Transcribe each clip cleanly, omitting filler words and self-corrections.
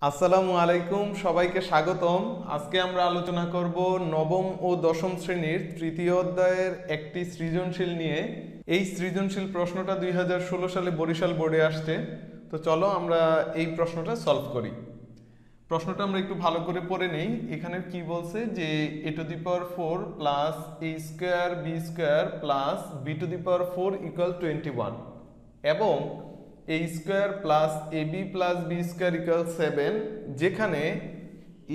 আসসালামু আলাইকুম, সবাইকে স্বাগতম। আজকে আমরা আলোচনা করব নবম ও দশম শ্রেণীর তৃতীয় অধ্যায়ের একটি সৃজনশীল নিয়ে। এই সৃজনশীল প্রশ্নটা 2016 সালে বরিশাল বোর্ডে আসছে। তো চলো আমরা এই প্রশ্নটা সলভ করি। প্রশ্নটা আমরা একটু ভালো করে পড়ে নেই। এখানে কি বলছে যে a⁴ plus a square b square plus b⁴ equal 21 এবং a square plus ab plus b square equal 7, যেখানে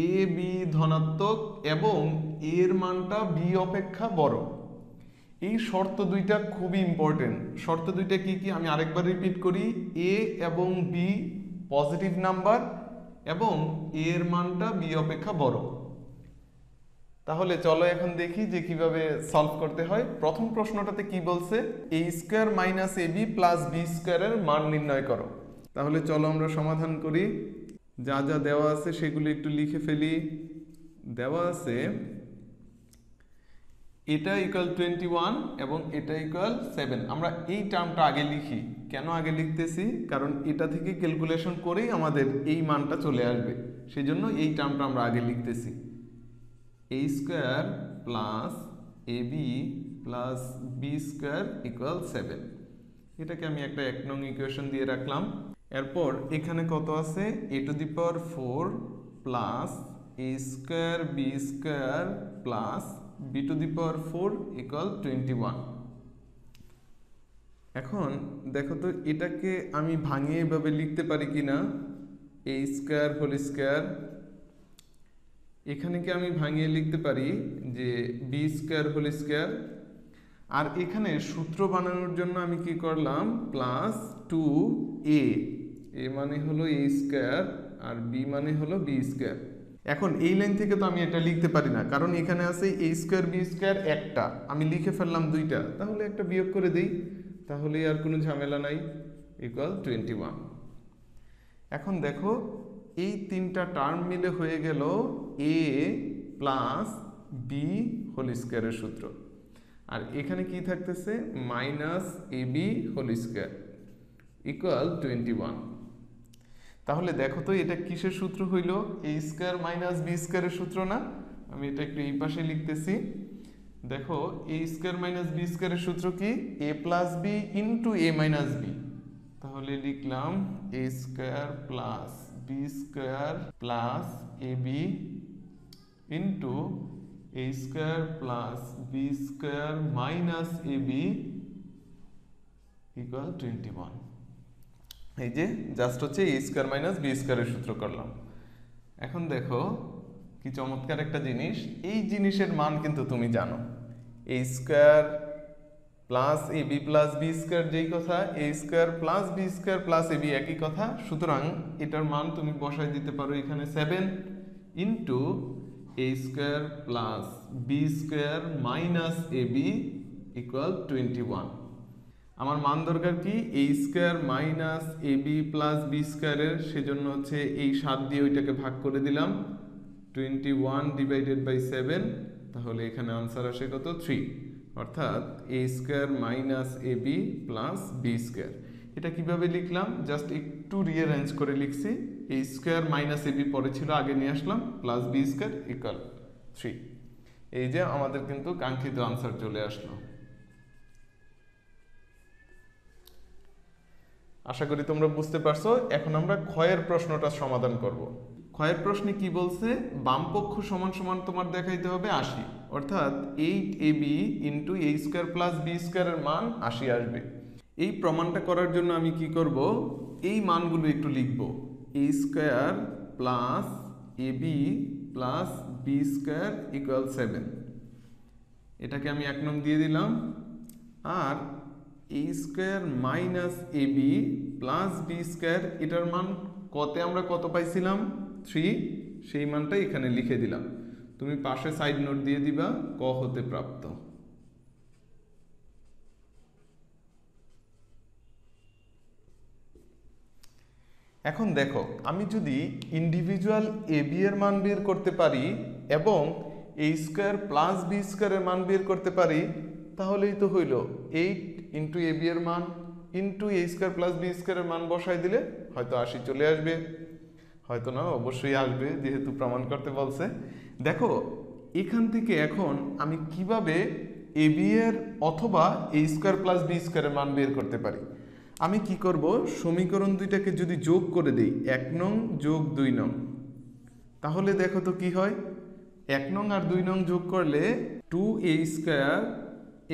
a b ধনাত্মক এবং a এর মানটা b অপেক্ষা বড়। এই শর্ত দুইটা খুবই ইম্পর্টেন্ট। শর্ত দুইটা কি কি আমি আরেকবার রিপিট করি। a এবং b পজিটিভ নাম্বার এবং a এর মানটা b অপেক্ষা বড়। তাহলে চলো এখন দেখি যে কিভাবে সলভ করতে হয়। প্রথম প্রশ্নটাতে কি বলছে, a square minus ab plus b স্কোয়ারের মান নির্ণয় করো। তাহলে চলো আমরা সমাধান করি। যা যা দেওয়া আছে সেগুলো একটু লিখে ফেলি। দেওয়া আছে এটা ইকুয়াল 21 এবং এটা ইকুয়াল 7। আমরা এই টার্মটা আগে লিখি। কেন আগে লিখতেছি? কারণ এটা থেকে ক্যালকুলেশন করেই আমাদের এই মানটা চলে আসবে, সেই জন্য এই টার্মটা আমরা আগে লিখতেছি। a square plus ab plus b square equal 7। এটাকে আমি একটা 1 নং ইকুয়েশন দিয়ে রাখলাম। এরপর এখানে কত আছে, a⁴ plus a square b square plus b⁴ equal 21। এখন দেখো তো এটাকে আমি ভাঙিয়ে এভাবে লিখতে পারি কিনা। a স্কোয়ার হোল স্কোয়ার, এখানে কি আমি ভাঙিয়ে লিখতে পারি যে b স্কোয়ার হোল স্কোয়ার। আর এখানে সূত্র বানানোর জন্য আমি কি করলাম, প্লাস 2a, a মানে হলো a স্কোয়ার আর b মানে হলো b স্কোয়ার। এখন এই লাইন থেকে তো আমি এটা লিখতে পারি না, কারণ এখানে আছে a স্কোয়ার b স্কোয়ার একটা, আমি লিখে ফেললাম দুইটা, তাহলে একটা বিয়োগ করে দিই, তাহলে আর কোনো ঝামেলা নাই, ইকুয়াল 21। এখন দেখো এই তিনটা টার্ম মিলে হয়ে গেল a প্লাস b হোল স্কোয়ারের সূত্র। আর এখানে কি থাকতেছে, minus ab whole square equal 21। তাহলে দেখো তো এটা কিসের সূত্র হইল, a স্কোয়ার মাইনাস b স্কোয়ারের সূত্র না? আমি এটা একটু এই পাশে লিখতেছি। দেখো a স্কোয়ার মাইনাস b স্কোয়ারের সূত্র কি, a plus b into a minus b। তাহলে লিখলাম a square plus b square plus ab into a square plus b square minus ab equal 21। এই যে জাস্ট হচ্ছে a স্কোয়ার মাইনাস b স্কোয়ারের সূত্র করলাম। এখন দেখো কি চমৎকার একটা জিনিস, এই জিনিসের মান কিন্তু তুমি জানো। a square plus ab plus b square যেই কথা, a square plus b square plus ab একই কথা। সুতরাং এটার মান তুমি বসাই দিতে পারো এখানে 7 into a square plus b square minus ab equal 21। আমার মান দরকার কি, a square minus ab plus b স্কোয়ারের, সেজন্য হচ্ছে এই 7 দিয়ে ওইটাকে ভাগ করে দিলাম, 21 ডিভাইডেড বাই 7, তাহলে এখানে আনসার আসে কত, 3। অর্থাৎ a square minus ab plus b square. এটা কিভাবে লিখলাম, জাস্ট একটু রিঅ্যারেঞ্জ করে লিখছি। a স্কোয়ার মাইনাস ab পরে ছিল, আগে নিয়ে আসলাম, প্লাস b স্কোয়ার ইকুয়াল 3। এই যে আমাদের কিন্তু কাঙ্ক্ষিত আনসার চলে আসলো। আশা করি তোমরা বুঝতে পারছো। এখন আমরা ক্ষয়ের প্রশ্নটা সমাধান করব। ক্ষয়ের প্রশ্নে কি বলছে, বামপক্ষ সমান সমান তোমার দেখাইতে হবে 80, অর্থাৎ 8ab into a square plus b স্কোয়ারের মান 80 আসবে। এই প্রমাণটা করার জন্য আমি কি করব, এই মানগুলো একটু লিখব। a square plus ab plus b square equal 7, এটাকে আমি 1 নং দিয়ে দিলাম। আর a square minus ab plus b square, এটার মান কতে আমরা কত পাইছিলাম, 3, সেই মানটা এখানে লিখে দিলাম। তুমি পাশে সাইড নোট দিয়ে দিবা, ক হতে প্রাপ্ত। এখন দেখো আমি যদি ইন্ডিভিজুয়াল ab এর মান বের করতে পারি এবং a স্কোয়ার প্লাস b স্কোয়ারের মান বের করতে পারি, তাহলেই তো হইল 8 ইন্টু ab এর মান into a square plus b স্কোয়ারের মান বসাই দিলে হয়তো 80 চলে আসবে। হয়তো না, অবশ্যই আসবে যেহেতু প্রমাণ করতে বলছে। দেখো এখান থেকে এখন আমি কিভাবে এ বি এর অথবা এ স্কোয়ার প্লাস বি স্কোয়ারের মান বের করতে পারি। আমি কি করব, সমীকরণ দুইটাকে যদি যোগ করে দিই 1 নং যোগ 2 নং, তাহলে দেখো তো কি হয়। 1 নং আর 2 নং যোগ করলে 2a স্কোয়ার,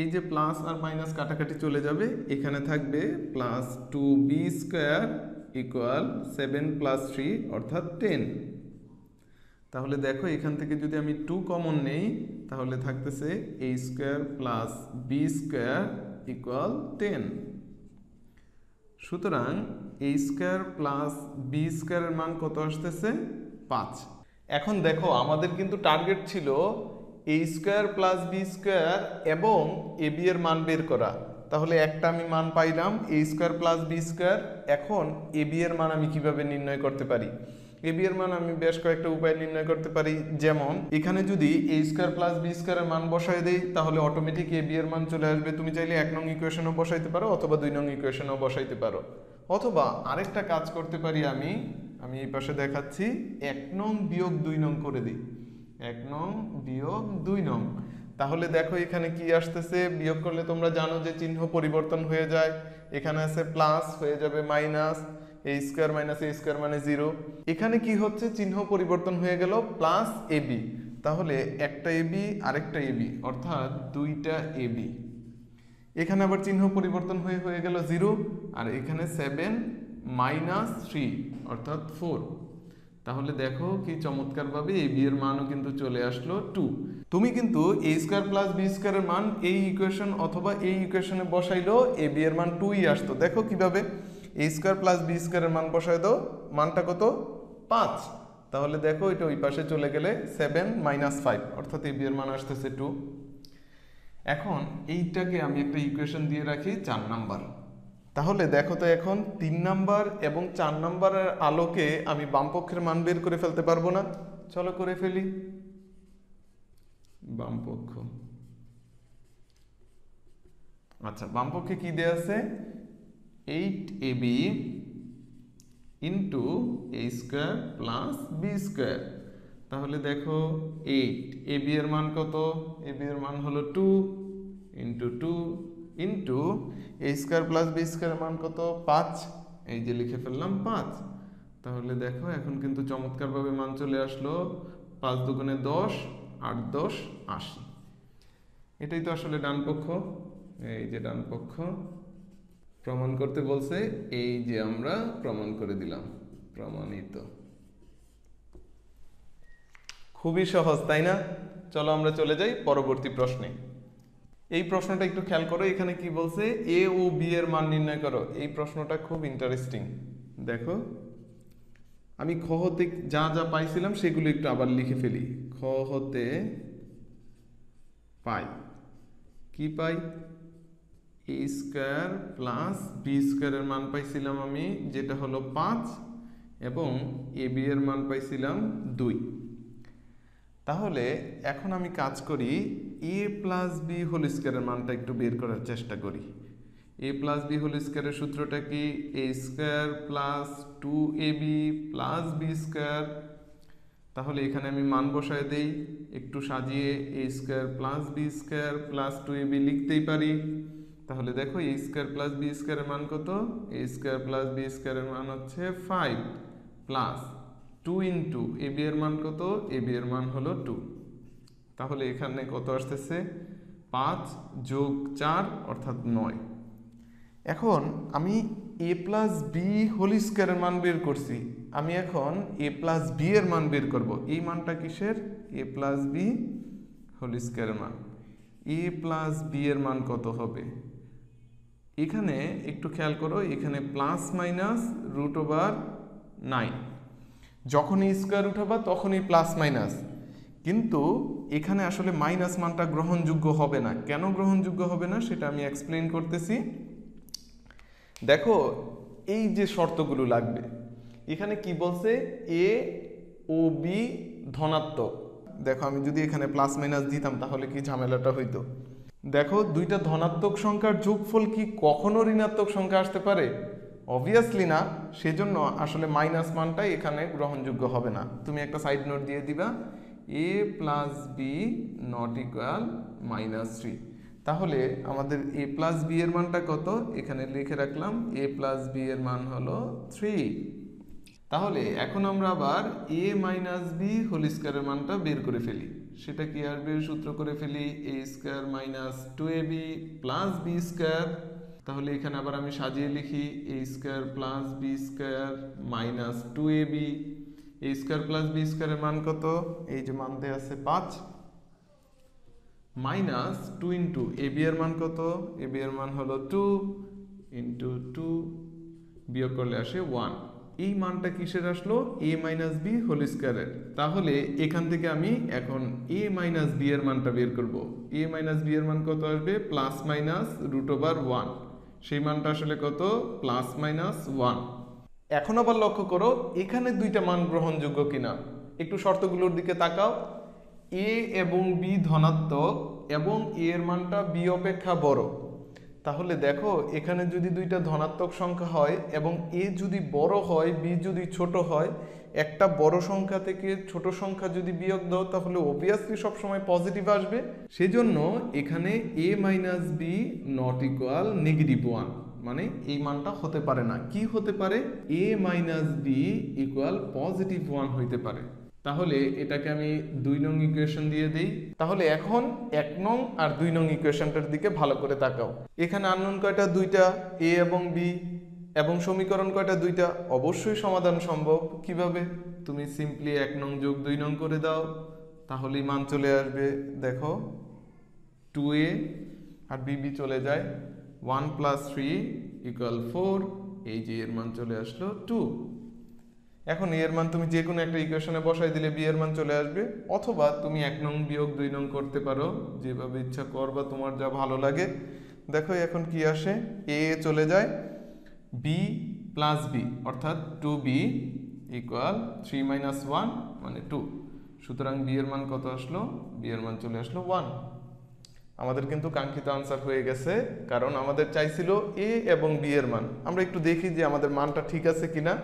এই যে প্লাস আর মাইনাস কাটাকাটি চলে যাবে, এখানে থাকবে plus 2b square equal 7 plus 3 অর্থাৎ 10। তাহলে দেখো এখান থেকে যদি আমি 2 কমন নেই তাহলে থাকতেছে a square plus b square equal 10। সুতরাং a স্কোয়ার প্লাস b স্কোয়ারের মান কত আসতেছে? 5। এখন দেখো আমাদের কিন্তু টার্গেট ছিল a square plus b square এবং a b এর মান বের করা। তাহলে একটা আমি মান পাইলাম a square plus b square. এখন a b এর মান আমি কিভাবে নির্ণয় করতে পারি? a b এর মান আমি বেশ কয়েকটা উপায়ে নির্ণয় করতে পারি। যেমন এখানে যদি a স্কোয়ার প্লাস b স্কোয়ারের মান বসাই দেই তাহলে অটোমেটিক a b এর মান চলে আসবে। তুমি চাইলে 1 নং ইকুয়েশনও বসাইতে পারো অথবা 2 নং ইকুয়েশনও বসাইতে পারো, অথবা আরেকটা কাজ করতে পারি আমি এই পাশে দেখাচ্ছি, 1 নং বিয়োগ 2 নং করে দিই। 1 নং বিয়োগ 2 নং, তাহলে দেখো এখানে কি আসতেছে। বিয়োগ করলে তোমরা জানো যে চিহ্ন পরিবর্তন হয়ে যায়। এখানে আছে প্লাস, হয়ে যাবে minus, a square minus a square মানে 0। এখানে কি হচ্ছে, চিহ্ন পরিবর্তন হয়ে গেল প্লাস ab। তাহলে একটা ab আরেকটা ab অর্থাৎ দুইটা ab। এখানে আবার চিহ্ন পরিবর্তন হয়ে গেল 0, আর এখানে 7 মাইনাস 3 অর্থাৎ 4। তাহলে দেখো কি চমৎকারভাবে a b এর মানও কিন্তু চলে আসলো 2। তুমি কিন্তু a স্কোয়ার প্লাস b স্কোয়ারের মান এই ইকুয়েশন অথবা এই ইকুয়েশনে বসাইলেও a b এর মান 2ই আসতো। দেখো কিভাবে, a স্কোয়ার প্লাস b স্কোয়ারের মান বসাই দাও, মানটা কত? 5। তাহলে দেখো এটা ওই পাশে চলে গেলে 7 মাইনাস 5 অর্থাৎ a b এর মান আসতেছে 2। এখন এইটাকে আমি একটা ইকুয়েশন দিয়ে রাখি 4 নাম্বার। তাহলে দেখো তো এখন 3 নাম্বার এবং 4 নাম্বারের আলোকে আমি বামপক্ষের মান বের করে ফেলতে পারবো না? চলো করে ফেলি। বামপক্ষ, আচ্ছা বামপক্ষে কি দেয়া আছে? 8ab into a square plus b square. তাহলে দেখো 8ab এর মান কত? ab এর মান হলো 2 into 2 into a square plus b স্কোয়ারের মান কত? 5। এই যে লিখে ফেললাম 5। তাহলে দেখো এখন কিন্তু চমৎকারভাবে মান চলে আসলো। 5 দুগুণে 10, 8 10 80। এটাই তো আসলে ডান পক্ষ। এই যে ডান পক্ষ প্রমাণ করতে বলছে, এই যে আমরা প্রমাণ করে দিলাম, প্রমাণিত। খুবই সহজ তাই না? চলো আমরা চলে যাই পরবর্তী প্রশ্নে। এই প্রশ্নটা একটু খেয়াল করো, এখানে কি বলছে? a ও b এর মান নির্ণয় করো। এই প্রশ্নটা খুব ইন্টারেস্টিং। দেখো আমি খ হতে যা যা পাইছিলাম সেগুলো একটু আবার লিখে ফেলি। খ হতে পাই কি পাই? a স্কোয়ার প্লাস b স্কোয়ারের মান পাইছিলাম আমি, যেটা হলো 5, এবং ab এর মান পাইছিলাম 2। তাহলে এখন আমি কাজ করি, a প্লাস b হোল স্কোয়ারের মানটা একটু বের করার চেষ্টা করি। a প্লাস b হোল স্কোয়ারের সূত্রটা কি? a square plus 2ab plus b square. তাহলে এখানে আমি মান বসায় দেই, একটু সাজিয়ে a square plus b square plus 2ab লিখতেই পারি। তাহলে দেখো a স্কোয়ার প্লাস b স্কোয়ারের মান কত? a স্কোয়ার প্লাস b স্কোয়ারের মান হচ্ছে 5 প্লাস 2 ইন্টু ab এর মান কত? ab এর মান হলো 2। তাহলে এখানে কত আসতেছে? 5 যোগ 4 অর্থাৎ 9। এখন আমি a প্লাস বি হোল স্কোয়ারের মান বের করছি, আমি এখন a প্লাস বি এর মান বের করব। এই মানটা কিসের? a প্লাস বি হোল স্কোয়ারের মান। a প্লাস বি এর মান কত হবে? এখানে একটু খেয়াল করো, এখানে প্লাস মাইনাস রুট ওভার 9। যখনই স্কোয়ার উঠাবা তখনই প্লাস মাইনাস, কিন্তু এখানে আসলে মাইনাস মানটা গ্রহণযোগ্য হবে না। কেন গ্রহণযোগ্য হবে না সেটা আমি এক্সপ্লেইন করতেছি। দেখো এই যে শর্তগুলো লাগবে, এখানে কি বলছে? a ও b ধনাত্মক। দেখো আমি যদি এখানে প্লাস মাইনাস দিতাম তাহলে কি ঝামেলাটা হইতো? দেখো দুইটা ধনাত্মক সংখ্যার যোগফল কি কখনো ঋণাত্মক সংখ্যা আসতে পারে? অবভিয়াসলি না, সেজন্য আসলে মাইনাস মানটাই এখানে গ্রহণযোগ্য হবে না। তুমি একটা সাইড নোট দিয়ে দিবা, a plus B not equal -3। তাহলে আমাদের a প্লাস বি এর মানটা কত, এখানে লিখে রাখলাম a প্লাস বি এর মান হলো 3। তাহলে এখন আমরা আবার a মাইনাস বি হোল স্কয়ারের মানটা বের করে ফেলি। সেটা কি আসবে, সূত্র করে ফেলি a square minus 2ab plus B square. তাহলে এখানে আবার আমি সাজিয়ে লিখি a square plus B square minus 2ab। a square plus B স্কয়ারের মান কত, এই যে মান দেয়া আছে 5, মাইনাস 2 ইন্টু ab এর মান কত, ab এর মান হলো 2 ইন্টু 2 বিয়োগ করলে আসে 1। এই মানটা কিসের আসলো, a মাইনাস বি হোল স্কয়ারের। তাহলে এখান থেকে আমি এখন a মাইনাস বি এর মানটা বের করব। a মাইনাস বি এর মান কত আসবে, প্লাস মাইনাস √1। সেই মানটা আসলে কত, প্লাস মাইনাস 1। এখন আবার লক্ষ্য করো এখানে দুইটা মান গ্রহণযোগ্য কিনা, একটু শর্তগুলোর দিকে তাকাও। a এবং b ধনাত্মক এবং a এর মানটা b অপেক্ষা বড়। তাহলে দেখো এখানে যদি দুইটা ধনাত্মক সংখ্যা হয় এবং a যদি বড় হয় b যদি ছোট হয়, একটা বড় সংখ্যা থেকে ছোট সংখ্যা যদি বিয়োগ দাও তাহলে অবভিয়াসলি সবসময় পজিটিভ আসবে। সেজন্য এখানে a minus B not equal -1, মানে এই মানটা হতে পারে না। কি হতে পারে, a মাইনাস বি ইকুয়াল +1 হইতে পারে। তাহলে এটাকে আমি 2 নং ইকুয়েশন দিয়ে দেই। তাহলে এখন 1 নং আর 2 নং ইকুয়েশনটার দিকে ভালো করে তাকাও। এখানে আননোন কয়টা, দুইটা, a এবং b, এবং সমীকরণ কয়টা, দুইটা। অবশ্যই সমাধান সম্ভব। কিভাবে, তুমি সিম্পলি 1 নং যোগ 2 নং করে দাও, তাহলেই মান চলে আসবে। দেখো 2a আর b চলে যায়, 1 + 3 = 4, এই যে এর মান চলে আসলো 2। এখন এর মান তুমি যে কোনো একটা ইকুয়েশনে বসাই দিলে বি এর মান চলে আসবে, অথবা তুমি 1 নং বিয়োগ 2 নং করতে পারো, যেভাবে ইচ্ছা করবা, তোমার যা ভালো লাগে। দেখো এখন কি আসে, এ চলে যায়, বি প্লাস বি অর্থাৎ 2b = 3 - 1 মানে 2। সুতরাং বি এর মান কত আসলো, বি এর মান চলে আসলো 1। আমাদের কিন্তু কাঙ্ক্ষিত আনসার হয়ে গেছে, কারণ আমাদের চাইছিল এ এবং বি এর মান। আমরা একটু দেখি যে আমাদের মানটা ঠিক আছে কিনা।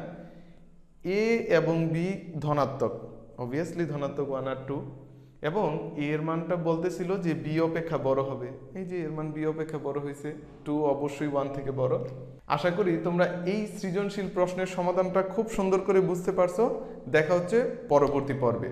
a এবং b ধনাত্মক, অবভিয়াসলি ধনাত্মক 1 আর 2, এবং a এর মানটা বলতেছিল যে b অপেক্ষা বড় হবে। এই যে এর মান b অপেক্ষা বড় হয়েছে, 2 অবশ্যই 1 থেকে বড়। আশা করি তোমরা এই সৃজনশীল প্রশ্নের সমাধানটা খুব সুন্দর করে বুঝতে পারছো। দেখা হচ্ছে পরবর্তী পর্বে।